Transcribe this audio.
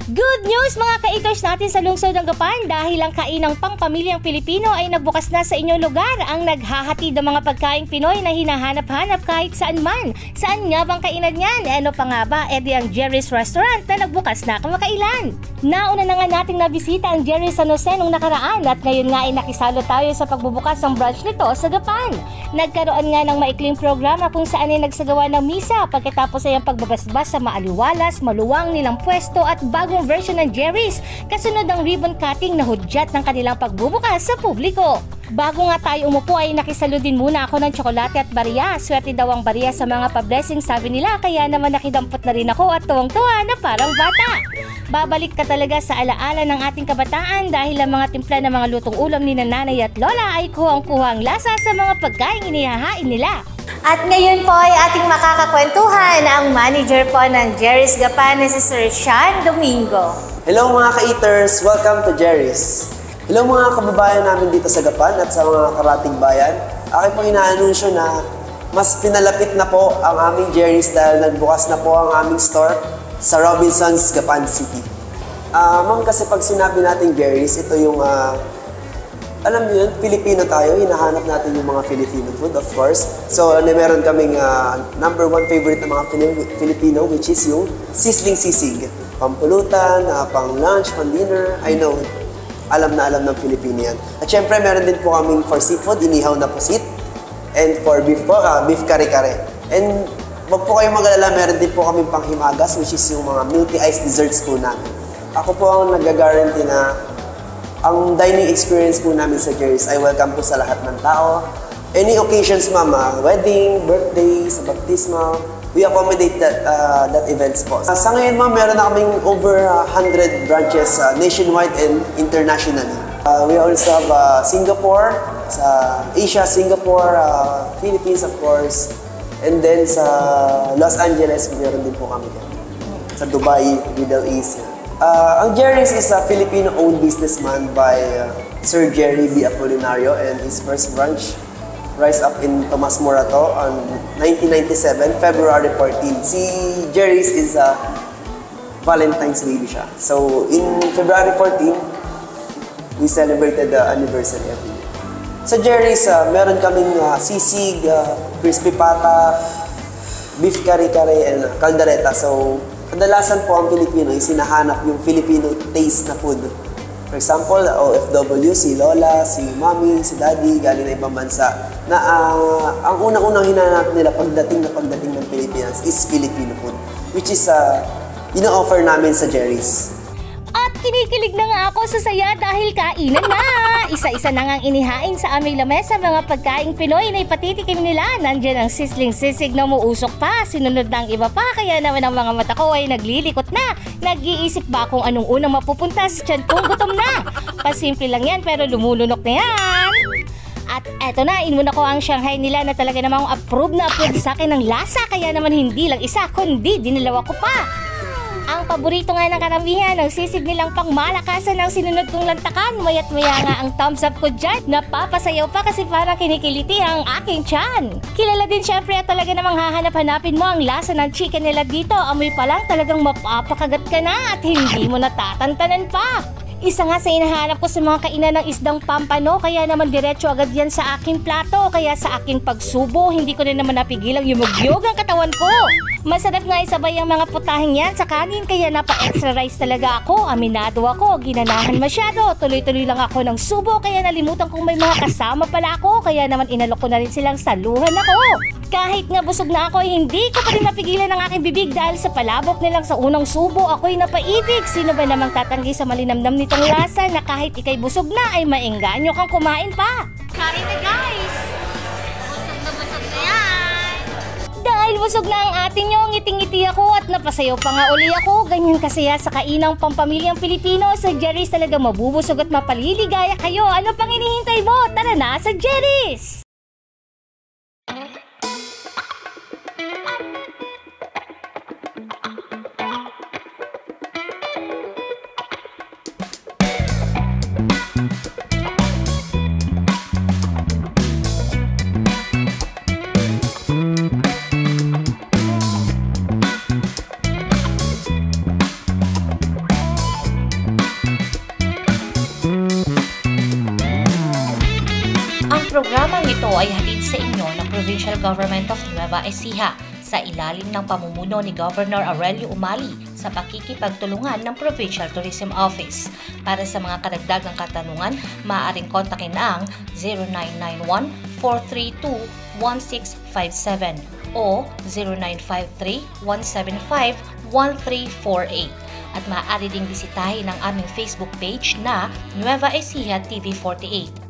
Good news mga ka-eaters natin sa lungsod ng Gapan dahil ang kainang pang-pamilyang Pilipino ay nagbukas na sa inyong lugar ang naghahatid ng mga pagkaing Pinoy na hinahanap-hanap kahit saan man. Saan nga bang kainan yan? Ano pa nga ba? Di ang Jerry's Restaurant na nagbukas na kamakailan. Nauna na nga nating nabisita ang Jerry's San Jose nung nakaraan at ngayon nga ay nakisalo tayo sa pagbubukas ng branch nito sa Gapan. Nagkaroon nga ng maikling programa kung saan ay nagsagawa ng misa pagkatapos ay ang pagbabasbas sa maaliwalas, maluwang nilang pwesto at bagong version ng Jerry's, kasunod ang ribbon cutting na hudyat ng kanilang pagbubukas sa publiko. Bago nga tayo umupo ay nakisalo din muna ako ng tsokolate at barya. Swerte daw ang barya sa mga pa-blessing sabi nila, kaya naman nakidampot na rin ako at tuwang-tuwa na parang bata. Babalik ka talaga sa alaala ng ating kabataan dahil ang mga timpla ng mga lutong ulam ni nanay at lola ay kuhang-kuhang lasa sa mga pagkain inihahain nila. At ngayon po ay ating makakakwentuhan ang manager po ng Jerry's Gapan na si Sir Sean Domingo. Hello mga ka-eaters! Welcome to Jerry's! Hello mga kababayan namin dito sa Gapan at sa mga karating bayan. Akin pong inaanunsyo na mas pinalapit na po ang aming Jerry's dahil nagbukas na po ang aming store sa Robinsons, Gapan City. Ma'am, kasi pag sinabi natin Jerry's, ito yung alam niyo yun, Filipino tayo, hinahanap natin yung mga Filipino food, of course. So, meron kaming number one favorite ng mga Filipino, which is yung Sizzling Sisig. Pampulutan, pang-lunch, pang-dinner, I know, alam na alam ng Filipino yan. At syempre, meron din po kaming for seafood, inihaw na pusit. And for beef po, beef kare-kare. And wag po kayong mag-alala, meron din po kaming panghimagas, which is yung mga milky ice desserts po namin. Ako po ang nag-guarantee na ang dining experience po namin sa Jerry's ay welcome po sa lahat ng tao. Any occasions, mama, wedding, birthdays, baptismal, we accommodate that events po. Sa ngayon, ma'am, meron na kaming over 100 branches nationwide and internationally. We also have Singapore, sa Asia, Singapore, Philippines, of course, and then sa Los Angeles, meron din po kami dyan. Sa Dubai, Middle East. Ang Jerry's is a Filipino-owned businessman by Sir Jerry B. Apolinario and his first branch rise up in Tomas Morato on 1997, February 14. Si Jerry's is a Valentine's baby siya. So, in February 14, we celebrated the anniversary every year. Sa Jerry's, meron kaming sisig, crispy pata, beef kare-kare, and caldereta. So, kadalasan po ang Pilipino ay sinahanap yung Filipino taste na food. For example, OFW, si Lola, si Mommy, si Daddy, galing na ibang bansa, na ang unang-unang hinahanap nila pagdating ng Pilipinas is Filipino food, which is ino-offer namin sa Jerry's. At kinikilig na nga ako sa saya dahil kainan na! Isa-isa na ngang inihain sa aming lamesa mga pagkaing Pinoy na ipatitikim nila. Nandiyan ang sizzling sisig na muusok pa, sinunod ng iba pa, kaya naman ang mga mata ko ay naglilikot na. Nag-iisip ba kung anong unang mapupunta sa tiyan kung gutom na? Pasimple lang yan pero lumulunok na yan! At eto na, inuna ko ang Shanghai nila na talaga namang approve sa akin ng lasa, kaya naman hindi lang isa kundi dinalawa ko pa. Ang paborito nga ng karamihan, ang sisig nilang pangmalakasan ng sinunod kong lantakan. Maya't maya nga ang thumbs up ko dyan. Napapasayaw pa kasi parang kinikiliti ang aking tiyan. Kilala din syempre at talaga namang hahanap-hanapin mo ang lasa ng chicken nila dito. Amoy pa lang talagang mapapakagat ka na at hindi mo natatantanan pa. Isa nga sa inahanap ko sa mga kainan ng isdang pampano, kaya naman diretso agad yan sa aking plato. Kaya sa aking pagsubo, hindi ko na naman napigilang yumugyog ang katawan ko. Masarap nga isabay ang mga putahing yan sa kanin, kaya napa-extra rice talaga ako. Aminado ako, ginanahan masyado. Tuloy-tuloy lang ako ng subo, kaya nalimutan kong may mga kasama pala ako. Kaya naman inalok ko na rin silang saluhan ako. Kahit nga busog na ako, hindi ko pa rin napigilan ang aking bibig dahil sa palabok nilang sa unang subo, ako'y napaibig. Sino ba namang tatanggi sa malinamnam nitong lasa na kahit ikay busog na ay maengganyo kang kumain pa? Kain na guys! Busog na yan! Dahil busog na ang atin nyo, ngiting-ngiti ako at napasayaw pa nga uli ako. Ganyan kasaya sa kainang pampamilyang Pilipino. Sa Jerry's talaga mabubusog at mapaliligaya kayo. Ano pang hinihintay mo? Tara na sa Jerry's! Programang ito ay hatid sa inyo ng Provincial Government of Nueva Ecija sa ilalim ng pamumuno ni Governor Aurelio Umali sa pakikipagtulungan ng Provincial Tourism Office. Para sa mga karagdagang katanungan, maaaring kontakin ang 0991-432-1657 o 0953-175-1348 at maaari ding bisitahin ang aming Facebook page na Nueva Ecija TV48.